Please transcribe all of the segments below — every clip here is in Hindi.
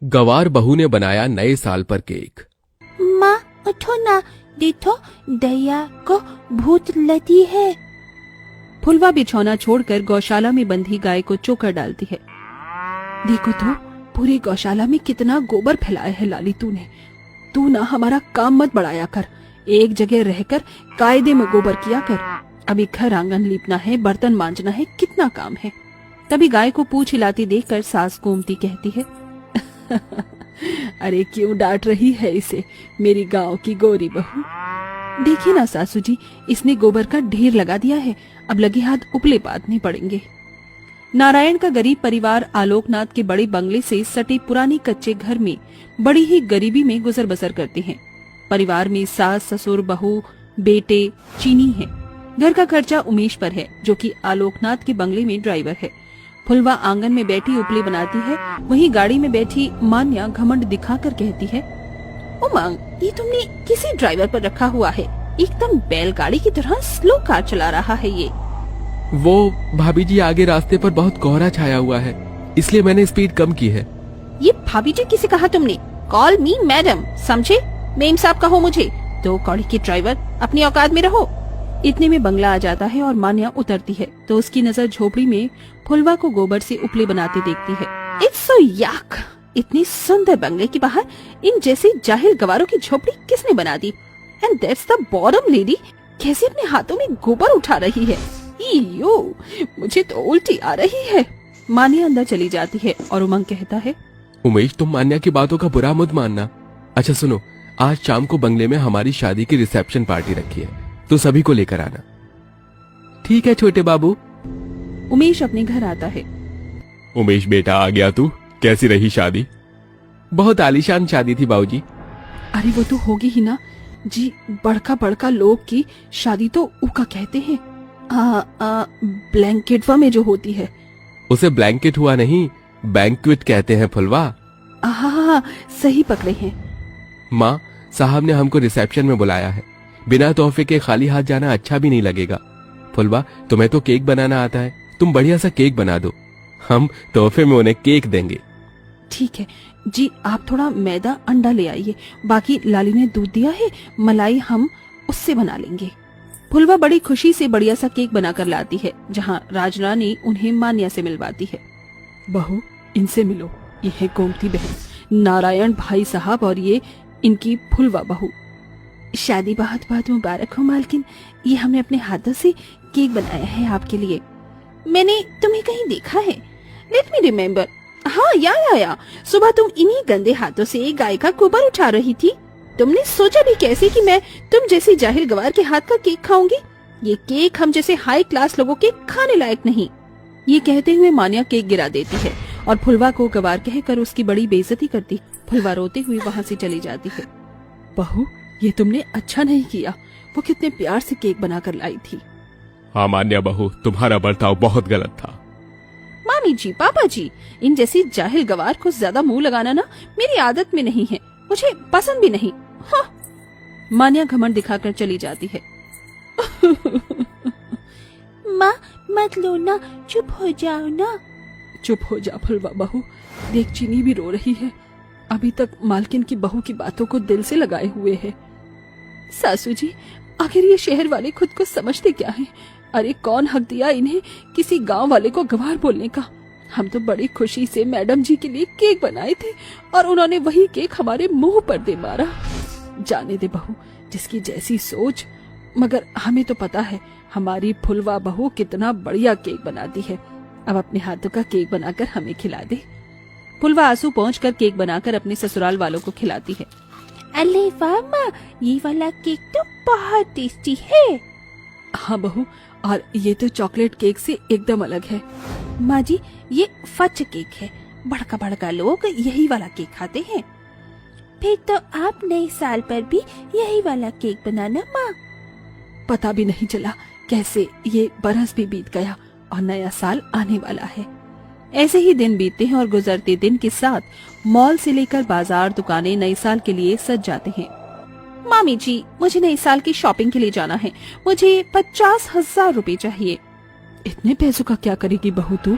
गवार बहू ने बनाया नए साल पर केक। माँ उठो ना, देखो दया को भूत लगी है। फुलवा बिछौना छोड़कर गौशाला में बंधी गाय को चोकर डालती है। देखो तो पूरी गौशाला में कितना गोबर फैलाया है लाली तूने। तू ना हमारा काम मत बढ़ाया कर, एक जगह रहकर कायदे में गोबर किया कर। अभी घर आंगन लीपना है, बर्तन मांजना है, कितना काम है। तभी गाय को पूंछ हिलाती देखकर सास गोमती कहती है अरे क्यों डांट रही है इसे, मेरी गांव की गोरी बहू। देखिए ना सासू जी, इसने गोबर का ढेर लगा दिया है, अब लगे हाथ उपले बांधने पड़ेंगे। नारायण का गरीब परिवार आलोकनाथ के बड़े बंगले से सटे पुरानी कच्चे घर में बड़ी ही गरीबी में गुजर बसर करते हैं। परिवार में सास ससुर बहू बेटे चीनी है। घर का खर्चा उमेश पर है, जो कि आलोकनाथ के बंगले में ड्राइवर है। फुलवा आंगन में बैठी उपली बनाती है, वहीं गाड़ी में बैठी मान्या घमंड दिखाकर कहती है, उमंग, ये तुमने किसी ड्राइवर पर रखा हुआ है, एकदम बैलगाड़ी की तरह स्लो कार चला रहा है ये। वो भाभी जी, आगे रास्ते पर बहुत कोहरा छाया हुआ है, इसलिए मैंने स्पीड कम की है। ये भाभी जी किसे कहा तुमने? कॉल मी मैडम, समझे? मेम साहब कहो मुझे। दो कौड़ी के ड्राइवर, अपनी औकात में रहो। इतने में बंगला आ जाता है और मान्या उतरती है तो उसकी नजर झोपड़ी में फुलवा को गोबर से उपले बनाते देखती है। इट्स सो याक, इतनी सुंदर बंगले के बाहर इन जैसे जाहिल गवारों की झोपड़ी किसने बना दी? And that's the bottom lady, कैसे अपने हाथों में गोबर उठा रही है। यो, मुझे तो उल्टी आ रही है। मान्या अंदर चली जाती है और उमंग कहता है, उमेश, तुम मान्या की बातों का बुरा मत मानना। अच्छा सुनो, आज शाम को बंगले में हमारी शादी की रिसेप्शन पार्टी रखी है, तो सभी को लेकर आना। ठीक है छोटे बाबू। उमेश अपने घर आता है। उमेश बेटा, आ गया तू? कैसी रही शादी? बहुत आलीशान शादी थी बाबूजी। अरे वो तो होगी ही ना जी, बड़का बड़का लोग की शादी तो उका कहते हैं। ब्लैंकेटवा में जो होती है उसे ब्लैंकेट हुआ नहीं, बैंक्वेट कहते हैं फुलवा। हाँ, सही पकड़े हैं। माँ, साहब ने हमको रिसेप्शन में बुलाया है, बिना तोहफे के खाली हाथ जाना अच्छा भी नहीं लगेगा। फुलवा, तुम्हें तो केक बनाना आता है, तुम बढ़िया सा केक बना दो, हम तोहफे में उन्हें केक देंगे। ठीक है जी, आप थोड़ा मैदा अंडा ले आइए, बाकी लाली ने दूध दिया है, मलाई हम उससे बना लेंगे। फुलवा बड़ी खुशी से बढ़िया सा केक बनाकर लाती है, जहाँ राजरानी उन्हें मान्या से मिलवाती है। बहू, इनसे मिलो, ये है गोमती बहन, नारायण भाई साहब और ये इनकी फुलवा बहू। शादी बहुत बहुत मुबारक हो मालकिन, ये हमने अपने हाथों से केक बनाया है आपके लिए। मैंने तुम्हें कहीं देखा है, लेट मी रिमेम्बर। हाँ, याद आया, सुबह तुम इन्हीं गंदे हाथों से गाय का गोबर उठा रही थी। तुमने सोचा भी कैसे कि मैं तुम जैसी जाहिल गवार के हाथ का केक खाऊंगी? ये केक हम जैसे हाई क्लास लोगों के खाने लायक नहीं। ये कहते हुए मान्या केक गिरा देती है और फुलवा को गवार कहकर उसकी बड़ी बेइज्जती करती। फुलवा रोते हुए वहाँ से चली जाती है। बहू, ये तुमने अच्छा नहीं किया, वो कितने प्यार से केक बनाकर लाई थी। हाँ मान्या बहू, तुम्हारा बर्ताव बहुत गलत था। मामी जी, पापा जी, इन जैसी जाहिल गवार को ज्यादा मुंह लगाना ना मेरी आदत में नहीं है, मुझे पसंद भी नहीं। हाँ। मान्या घमंड दिखाकर चली जाती है। माँ मत लो ना, चुप हो जाओ ना। चुप हो जा फुलवा बहू, देख चीनी भी रो रही है, अभी तक मालकिन की बहू की बातों को दिल से लगाए हुए है। सासू जी, आखिर ये शहर वाले खुद को समझते क्या हैं? अरे कौन हक दिया इन्हें किसी गांव वाले को गवार बोलने का? हम तो बड़ी खुशी से मैडम जी के लिए केक बनाए थे और उन्होंने वही केक हमारे मुंह पर दे मारा। जाने दे बहू, जिसकी जैसी सोच, मगर हमें तो पता है हमारी फुलवा बहू कितना बढ़िया केक बनाती है। अब अपने हाथों का केक बनाकर हमें खिला दे। फुलवा आंसू पहुंचकर केक बनाकर अपने ससुराल वालों को खिलाती है। अरे वाह माँ, ये वाला केक तो बहुत टेस्टी है। हाँ बहू, और ये तो चॉकलेट केक से एकदम अलग है। माँ जी, ये फच केक है, बड़का बड़का लोग यही वाला केक खाते हैं। फिर तो आप नए साल पर भी यही वाला केक बनाना माँ। पता भी नहीं चला कैसे ये बरस भी बीत गया और नया साल आने वाला है। ऐसे ही दिन बीतते हैं और गुजरते दिन के साथ मॉल से लेकर बाजार, दुकानें नए साल के लिए सज जाते हैं। मामी जी, मुझे नए साल की शॉपिंग के लिए जाना है, मुझे 50,000 रुपए चाहिए। इतने पैसों का क्या करेगी बहू तू?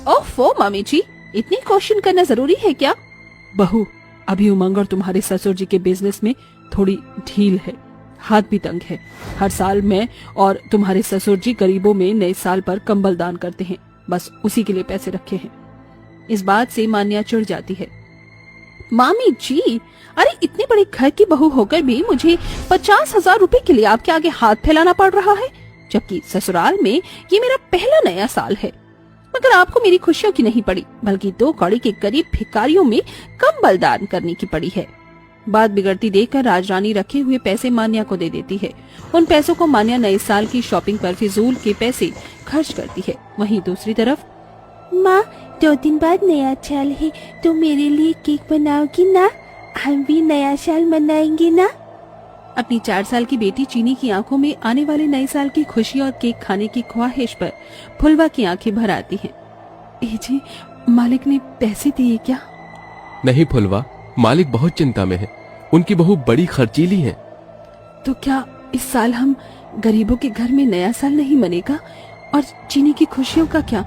ओफो मामी जी, इतनी क्वेश्चन करना जरूरी है क्या? बहू, अभी उमंग और तुम्हारे ससुर जी के बिजनेस में थोड़ी ढील है, हाथ भी तंग है। हर साल मैं और तुम्हारे ससुर जी गरीबों में नए साल पर कंबल दान करते हैं, बस उसी के लिए पैसे रखे हैं। इस बात से मान्या चिढ़ जाती है। मामी जी, अरे इतनी बड़ी घर की बहू होकर भी मुझे 50,000 रुपए के लिए आपके आगे हाथ फैलाना पड़ रहा है, जबकि ससुराल में ये मेरा पहला नया साल है। मगर आपको मेरी खुशियों की नहीं पड़ी, बल्कि 2 कौड़ी के गरीब भिखारियों में कंबल दान करने की पड़ी है। बात बिगड़ती देखकर राजरानी रखे हुए पैसे मान्या को दे देती है। उन पैसों को मान्या नए साल की शॉपिंग पर फिजूल के पैसे खर्च करती है। वहीं दूसरी तरफ, माँ 2 दिन बाद नया साल है, तो मेरे लिए केक बनाओगी ना? हम भी नया साल मनाएंगे ना? अपनी 4 साल की बेटी चीनी की आंखों में आने वाले नए साल की खुशी और केक खाने की ख्वाहिश पर फुलवा की आंखें भर आती हैं। ए जी, मालिक ने पैसे दिए क्या? नहीं फुलवा, मालिक बहुत चिंता में है। उनकी बहू बड़ी खर्चीली है। तो क्या इस साल हम गरीबों के घर में नया साल नहीं मनेगा? और चीनी की खुशियों का क्या?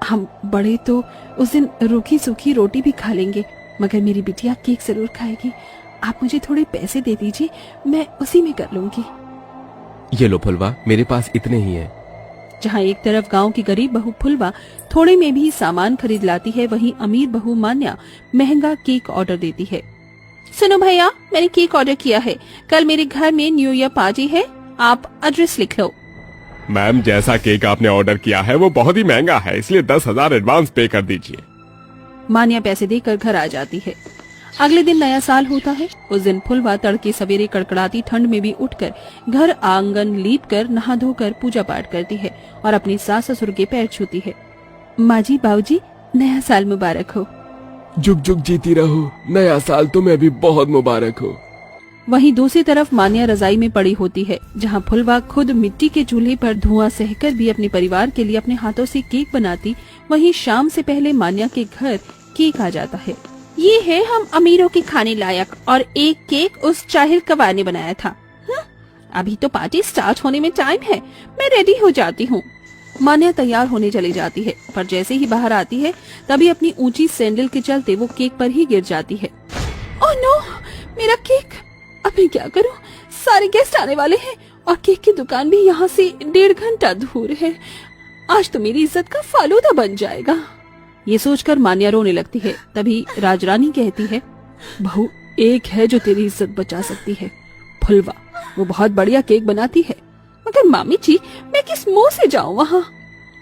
हम बड़े तो उस दिन रूखी सूखी रोटी भी खा लेंगे, मगर मेरी बिटिया केक जरूर खाएगी। आप मुझे थोड़े पैसे दे दीजिए, मैं उसी में कर लूंगी। ये लो फुलवा, मेरे पास इतने ही है। जहाँ एक तरफ गांव की गरीब बहू फुलवा थोड़े में भी सामान खरीद लाती है, वहीं अमीर बहू मान्या महंगा केक ऑर्डर देती है। सुनो भैया, मैंने केक ऑर्डर किया है। कल मेरे घर में न्यू ईयर पार्टी है, आप एड्रेस लिख लो। मैम, जैसा केक आपने ऑर्डर किया है वो बहुत ही महंगा है, इसलिए 10,000 एडवांस पे कर दीजिए। मान्या पैसे देकर घर आ जाती है। अगले दिन नया साल होता है। उस दिन फुलवा तड़के सवेरे कड़कड़ाती ठंड में भी उठकर घर आंगन लीपकर नहा धोकर पूजा पाठ करती है और अपनी सास ससुर के पैर छूती है। माँ जी, बाबूजी, नया साल मुबारक हो। जुग जुग जीती रहो, नया साल तुम्हें भी बहुत मुबारक हो। वहीं दूसरी तरफ मान्या रजाई में पड़ी होती है, जहाँ फुलवा खुद मिट्टी के चूल्हे पर धुआं सहकर भी अपने परिवार के लिए अपने हाथों से केक बनाती। वहीं शाम से पहले मान्या के घर केक आ जाता है। ये है हम अमीरों के खाने लायक, और एक केक उस चाहिर कवार ने बनाया था। अभी तो पार्टी स्टार्ट होने में टाइम है, मैं रेडी हो जाती हूँ। मान्या तैयार होने चली जाती है, पर जैसे ही बाहर आती है तभी अपनी ऊंची सैंडल के चलते वो केक पर ही गिर जाती है। ओह नो, मेरा केक! अब मैं क्या करूँ? सारे गेस्ट आने वाले हैं और केक की दुकान भी यहाँ से 1.5 घंटा दूर है। आज तो मेरी इज्जत का फालूदा बन जाएगा। ये सोचकर मान्या रोने लगती है। तभी राजरानी कहती है, बहू, एक है जो तेरी इज्जत बचा सकती है, फुलवा। वो बहुत बढ़िया केक बनाती है। मगर मामी जी, मैं किस मुंह से जाऊं वहाँ?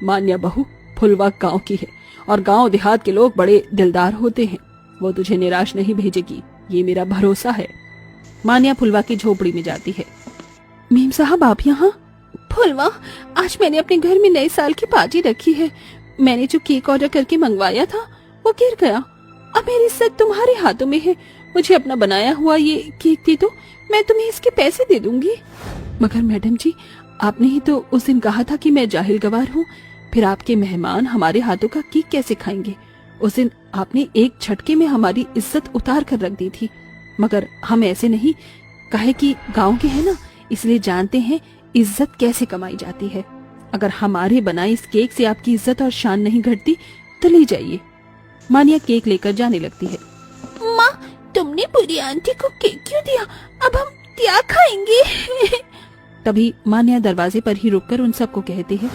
मान्या बहू, फुलवा गांव की है और गांव देहात के लोग बड़े दिलदार होते हैं। वो तुझे निराश नहीं भेजेगी, ये मेरा भरोसा है। मान्या फुलवा की झोपड़ी में जाती है। मीम साहब, आप यहाँ? फुलवा, आज मैंने अपने घर में नए साल की पार्टी रखी है। मैंने जो केक ऑर्डर करके मंगवाया था वो गिर गया। अब मेरी इज्जत तुम्हारे हाथों में है। मुझे अपना बनाया हुआ ये केक दे दो, मैं तुम्हें इसके पैसे दे दूंगी। मगर मैडम जी, आपने ही तो उस दिन कहा था कि मैं जाहिल गवार हूँ, फिर आपके मेहमान हमारे हाथों का केक कैसे खाएंगे? उस दिन आपने एक झटके में हमारी इज्जत उतार कर रख दी थी। मगर हम ऐसे नहीं, कहे कि गांव के हैं ना, इसलिए जानते हैं इज्जत कैसे कमाई जाती है। अगर हमारे बनाए इस केक से आपकी इज्जत और शान नहीं घटती तो ले जाइए। मान्या केक लेकर जाने लगती है। माँ, तुमने पूरी आंटी को केक क्यों दिया? अब हम क्या खाएंगे? तभी मान्या दरवाजे पर ही रुककर उन सबको कहती है,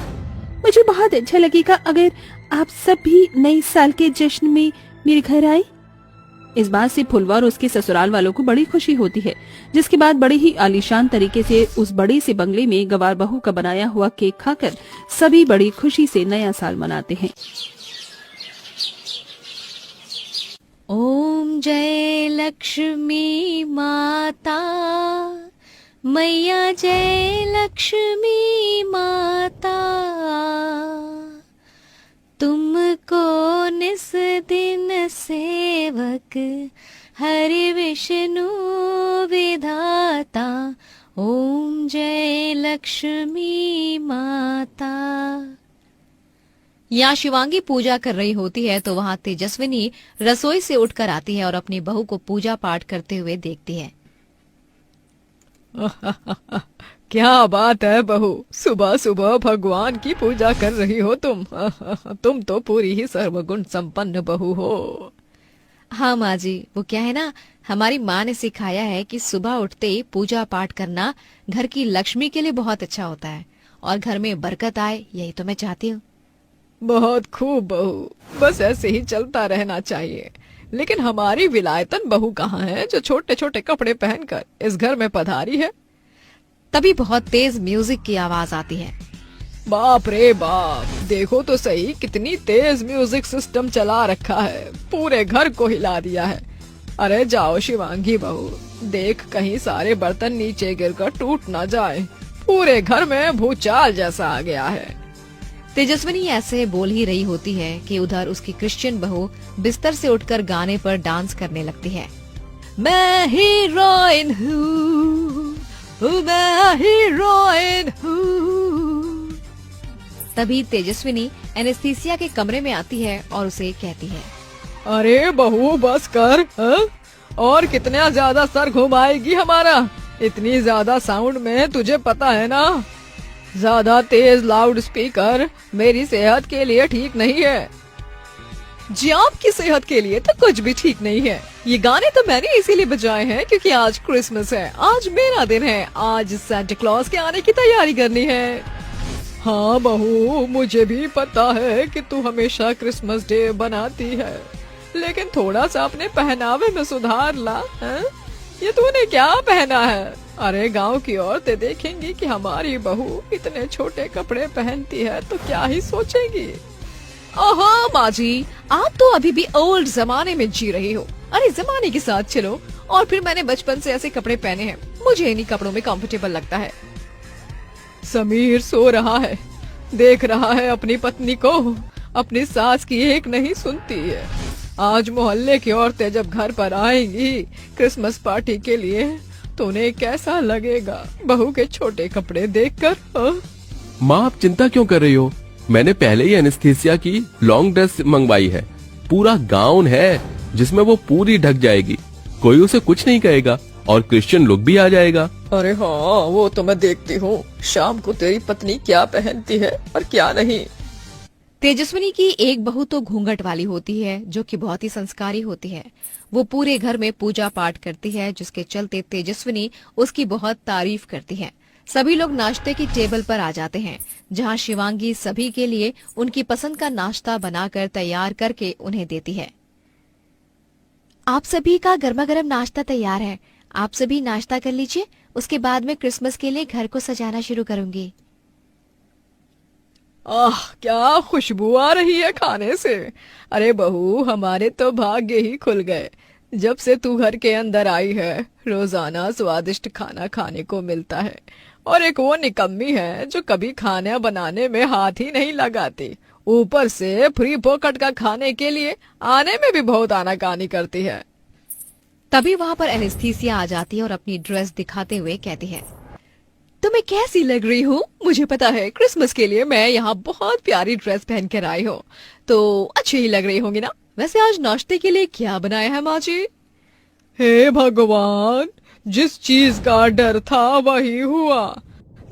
मुझे बहुत अच्छा लगेगा अगर आप सब भी नए साल के जश्न में मेरे घर आए। इस बात से फुलवा और उसके ससुराल वालों को बड़ी खुशी होती है, जिसके बाद बड़े ही आलीशान तरीके से उस बड़े से बंगले में गवार बहू का बनाया हुआ केक खाकर सभी बड़ी खुशी से नया साल मनाते हैं। ओम जय लक्ष्मी माता मैया, जय लक्ष्मी माता, तुमको निस दिन सेवक हरि विष्णु विधाता। ओम जय लक्ष्मी माता। यहाँ शिवांगी पूजा कर रही होती है तो वहाँ तेजस्विनी रसोई से उठकर आती है और अपनी बहू को पूजा पाठ करते हुए देखती है। क्या बात है बहू, सुबह सुबह भगवान की पूजा कर रही हो तुम। तुम तो पूरी ही सर्वगुण संपन्न बहू हो। हाँ माँ जी, वो क्या है ना, हमारी माँ ने सिखाया है कि सुबह उठते ही पूजा पाठ करना घर की लक्ष्मी के लिए बहुत अच्छा होता है और घर में बरकत आए, यही तो मैं चाहती हूँ। बहुत खूब बहू, बस ऐसे ही चलता रहना चाहिए। लेकिन हमारी विलायतन बहू कहाँ है जो छोटे छोटे कपड़े पहनकर इस घर में पधारी है? तभी बहुत तेज म्यूजिक की आवाज आती है। बाप रे बाप, देखो तो सही कितनी तेज म्यूजिक सिस्टम चला रखा है, पूरे घर को हिला दिया है। अरे जाओ शिवांगी बहू, देख कहीं सारे बर्तन नीचे गिरकर टूट ना जाए, पूरे घर में भूचाल जैसा आ गया है। तेजस्विनी ऐसे बोल ही रही होती है कि उधर उसकी क्रिश्चियन बहू बिस्तर से उठकर गाने पर डांस करने लगती है। मैं हीरोइन हूँ, मैं हीरोइन हूँ। तभी तेजस्विनी एनेस्थीसिया के कमरे में आती है और उसे कहती है, अरे बहू बस कर, हा? और कितना ज्यादा सर घुमाएगी हमारा? इतनी ज्यादा साउंड में तुझे पता है ना, ज्यादा तेज लाउड स्पीकर मेरी सेहत के लिए ठीक नहीं है। जी आपकी सेहत के लिए तो कुछ भी ठीक नहीं है। ये गाने तो मैंने इसीलिए बजाए हैं क्योंकि आज क्रिसमस है, आज मेरा दिन है, आज सांता क्लॉज के आने की तैयारी करनी है। हाँ बहू, मुझे भी पता है कि तू हमेशा क्रिसमस डे बनाती है, लेकिन थोड़ा सा अपने पहनावे में सुधार ला। है? ये तूने क्या पहना है? अरे गांव की औरतें देखेंगी कि हमारी बहू इतने छोटे कपड़े पहनती है तो क्या ही सोचेंगी। ओहो माँ जी, आप तो अभी भी ओल्ड जमाने में जी रही हो। अरे जमाने के साथ चलो। और फिर मैंने बचपन से ऐसे कपड़े पहने हैं, मुझे इन्हीं कपड़ों में कंफर्टेबल लगता है। समीर सो रहा है, देख रहा है अपनी पत्नी को, अपनी सास की एक नहीं सुनती है। आज मोहल्ले की औरतें जब घर पर आएंगी क्रिसमस पार्टी के लिए तो उन्हें कैसा लगेगा बहू के छोटे कपड़े देखकर? माँ आप चिंता क्यों कर रही हो? मैंने पहले ही एनेस्थीसिया की लॉन्ग ड्रेस मंगवाई है, पूरा गाउन है जिसमें वो पूरी ढक जाएगी, कोई उसे कुछ नहीं कहेगा और क्रिश्चियन लुक भी आ जाएगा। अरे हाँ, वो तो मैं देखती हूँ शाम को तेरी पत्नी क्या पहनती है और क्या नहीं। तेजस्विनी की एक बहू तो घूंघट वाली होती है जो कि बहुत ही संस्कारी होती है। वो पूरे घर में पूजा पाठ करती है, जिसके चलते तेजस्विनी उसकी बहुत तारीफ करती है। सभी लोग नाश्ते की टेबल पर आ जाते हैं, जहां शिवांगी सभी के लिए उनकी पसंद का नाश्ता बनाकर तैयार करके उन्हें देती है। आप सभी का गर्मा गर्म नाश्ता तैयार है, आप सभी नाश्ता कर लीजिए, उसके बाद मैं क्रिसमस के लिए घर को सजाना शुरू करूंगी। आह क्या खुशबू आ रही है खाने से। अरे बहू, हमारे तो भाग्य ही खुल गए, जब से तू घर के अंदर आई है रोजाना स्वादिष्ट खाना खाने को मिलता है। और एक वो निकम्मी है जो कभी खाना बनाने में हाथ ही नहीं लगाती, ऊपर से फ्री पॉकेट का खाने के लिए आने में भी बहुत आनाकानी करती है। तभी वहाँ पर एनेस्थीसिया आ जाती है और अपनी ड्रेस दिखाते हुए कहती है, तुम्हें कैसी लग रही हूँ? मुझे पता है क्रिसमस के लिए मैं यहाँ बहुत प्यारी ड्रेस पहन कर आई हूँ, तो अच्छी ही लग रही होंगी ना। वैसे आज नाश्ते के लिए क्या बनाया है माँ जी? हे भगवान, जिस चीज का डर था वही हुआ।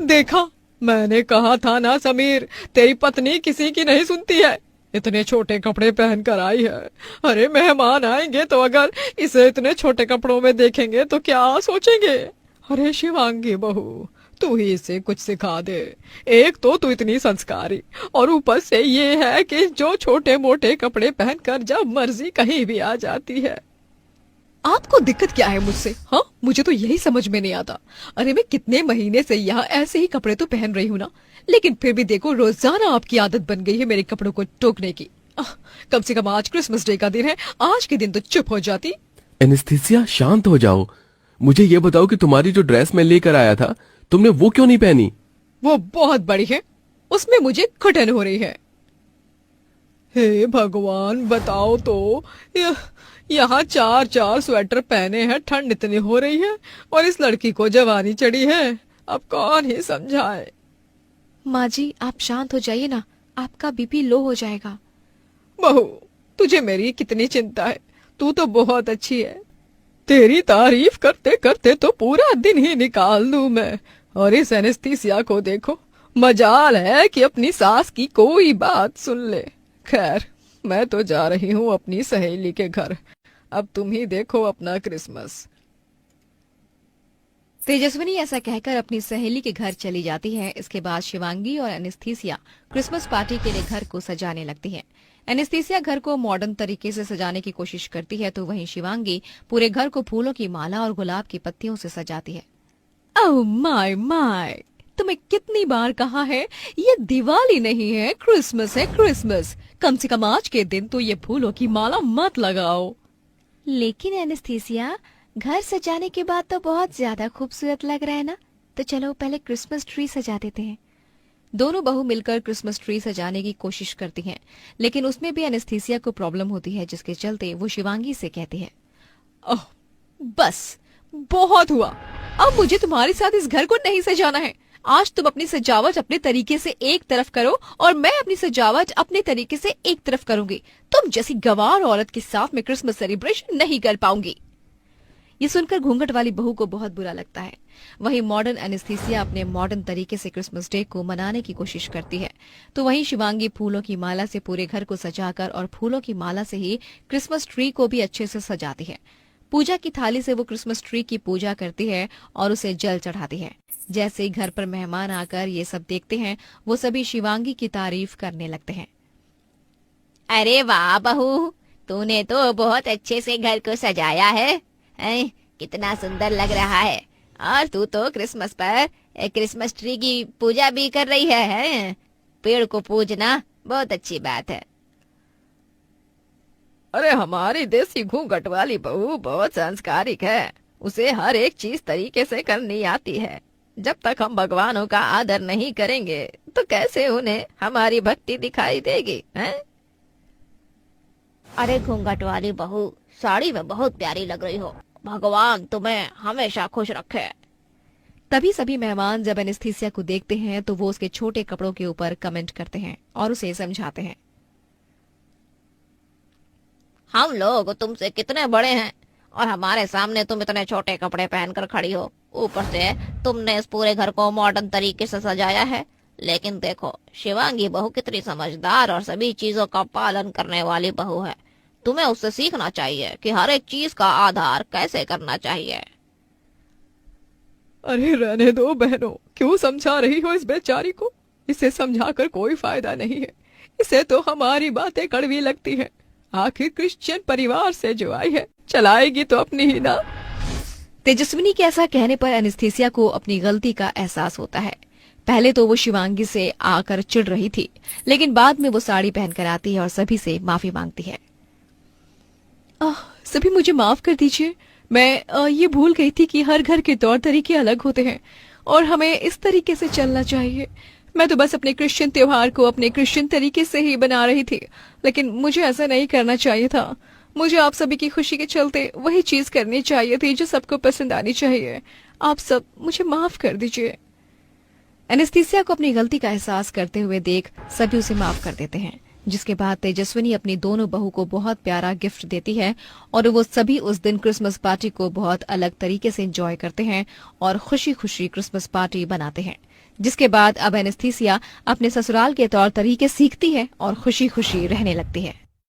देखा, मैंने कहा था ना समीर, तेरी पत्नी किसी की नहीं सुनती है, इतने छोटे कपड़े पहन कर आई है। अरे मेहमान आएंगे तो अगर इसे इतने छोटे कपड़ों में देखेंगे तो क्या सोचेंगे? अरे शिवांगी बहू, तू ही इसे कुछ सिखा दे। एक तो तू इतनी संस्कारी और ऊपर से ये है कि जो छोटे मोटे कपड़े पहनकर जब मर्जी कहीं भी आ जाती है। आपको दिक्कत क्या है मुझसे? हाँ, मुझे तो यही समझ में नहीं आता। अरे मैं कितने महीने से यहाँ ऐसे ही कपड़े तो पहन रही हूँ ना, लेकिन फिर भी देखो रोजाना आपकी आदत बन गई है मेरे कपड़ों को टोकने की। कम से कम आज क्रिसमस डे का दिन है, आज के दिन तो चुप हो जाती। एनेस्थीसिया शांत हो जाओ, मुझे ये बताओ कि तुम्हारी जो ड्रेस मैं लेकर आया था तुमने वो क्यों नहीं पहनी? वो बहुत बड़ी है, उसमें मुझे घुटन हो रही है। हे भगवान बताओ तो, यहाँ चार चार स्वेटर पहने हैं, ठंड इतनी हो रही है और इस लड़की को जवानी चढ़ी है, अब कौन ही समझाए। माँ जी आप शांत हो जाइए ना, आपका बीपी लो हो जाएगा। बहू, तुझे मेरी कितनी चिंता है, तू तो बहुत अच्छी है। तेरी तारीफ करते करते तो पूरा दिन ही निकाल दूं मैं। और इस एनेस्थीसिया को देखो, मजाल है कि अपनी सास की कोई बात सुन ले। खैर, मैं तो जा रही हूँ अपनी सहेली के घर, अब तुम ही देखो अपना क्रिसमस। तेजस्विनी ऐसा कहकर अपनी सहेली के घर चली जाती है। इसके बाद शिवांगी और एनेस्थीसिया क्रिसमस पार्टी के लिए घर को सजाने लगती है। एनेस्थीसिया घर को मॉडर्न तरीके से सजाने की कोशिश करती है, तो वहीं शिवांगी पूरे घर को फूलों की माला और गुलाब की पत्तियों से सजाती है। ओह माय माय, तुम्हें कितनी बार कहा है, ये दिवाली नहीं है, क्रिसमस है, क्रिसमस। कम से कम आज के दिन तो ये फूलों की माला मत लगाओ। लेकिन एनेस्थीसिया, घर सजाने के बाद तो बहुत ज्यादा खूबसूरत लग रहा है ना, तो चलो पहले क्रिसमस ट्री सजा देते हैं। दोनों बहू मिलकर क्रिसमस ट्री सजाने की कोशिश करती हैं, लेकिन उसमें भी एनेस्थीसिया को प्रॉब्लम होती है, जिसके चलते वो शिवांगी से कहती है, ओह बस बहुत हुआ, अब मुझे तुम्हारे साथ इस घर को नहीं सजाना है। आज तुम अपनी सजावट अपने तरीके से एक तरफ करो और मैं अपनी सजावट अपने तरीके से एक तरफ करूंगी। तुम जैसी गंवार औरत के साथ मैं क्रिसमस सेलिब्रेशन नहीं कर पाऊंगी। ये सुनकर घूंघट वाली बहू को बहुत बुरा लगता है। वहीं मॉडर्न एनेस्थीसिया अपने मॉडर्न तरीके से क्रिसमस डे को मनाने की कोशिश करती है, तो वहीं शिवांगी फूलों की माला से पूरे घर को सजाकर और फूलों की माला से ही क्रिसमस ट्री को भी अच्छे से सजाती है। पूजा की थाली से वो क्रिसमस ट्री की पूजा करती है और उसे जल चढ़ाती है। जैसे ही घर पर मेहमान आकर ये सब देखते हैं, वो सभी शिवांगी की तारीफ करने लगते हैं। अरे वाह बहू, तूने तो बहुत अच्छे से घर को सजाया है, कितना सुंदर लग रहा है। और तू तो क्रिसमस पर क्रिसमस ट्री की पूजा भी कर रही है। पेड़ को पूजना बहुत अच्छी बात है। अरे हमारी देसी घूंघट वाली बहू बहुत संस्कारिक है, उसे हर एक चीज तरीके से करनी आती है। जब तक हम भगवानों का आदर नहीं करेंगे तो कैसे उन्हें हमारी भक्ति दिखाई देगी, हैं? अरे घूंघट वाली बहू, साड़ी में बहुत प्यारी लग रही हो, भगवान तुम्हें हमेशा खुश रखे। तभी सभी मेहमान जब एनेस्थीसिया को देखते हैं तो वो उसके छोटे कपड़ों के ऊपर कमेंट करते हैं और उसे समझाते हैं। हम लोग तुमसे कितने बड़े हैं और हमारे सामने तुम इतने छोटे कपड़े पहनकर खड़ी हो। ऊपर से तुमने इस पूरे घर को मॉडर्न तरीके से सजाया है, लेकिन देखो शिवांगी बहू कितनी समझदार और सभी चीजों का पालन करने वाली बहू है। तुम्हें उससे सीखना चाहिए कि हर एक चीज का आधार कैसे करना चाहिए। अरे रहने दो बहनों, क्यों समझा रही हो इस बेचारी को? इसे समझाकर कोई फायदा नहीं है, इसे तो हमारी बातें कड़वी लगती है। आखिर क्रिश्चियन परिवार से जो आई है, चलाएगी तो अपनी ही ना। तेजस्विनी के ऐसा कहने पर एनेस्थीसिया को अपनी गलती का एहसास होता है। पहले तो वो शिवांगी से आकर चिढ़ रही थी, लेकिन बाद में वो साड़ी पहनकर आती है और सभी से माफी मांगती है। सभी मुझे माफ कर दीजिए, मैं ये भूल गई थी कि हर घर के तौर तरीके अलग होते हैं और हमें इस तरीके से चलना चाहिए। मैं तो बस अपने क्रिश्चियन त्योहार को अपने क्रिश्चियन तरीके से ही बना रही थी, लेकिन मुझे ऐसा नहीं करना चाहिए था। मुझे आप सभी की खुशी के चलते वही चीज करनी चाहिए थी जो सबको पसंद आनी चाहिए। आप सब मुझे माफ कर दीजिए। एनेस्थीसिया को अपनी गलती का एहसास करते हुए देख सभी उसे माफ कर देते हैं, जिसके बाद तेजस्विनी अपनी दोनों बहू को बहुत प्यारा गिफ्ट देती है और वो सभी उस दिन क्रिसमस पार्टी को बहुत अलग तरीके से एंजॉय करते हैं और खुशी खुशी क्रिसमस पार्टी बनाते हैं। जिसके बाद अब एनेस्थीसिया अपने ससुराल के तौर तरीके सीखती है और खुशी खुशी रहने लगती है।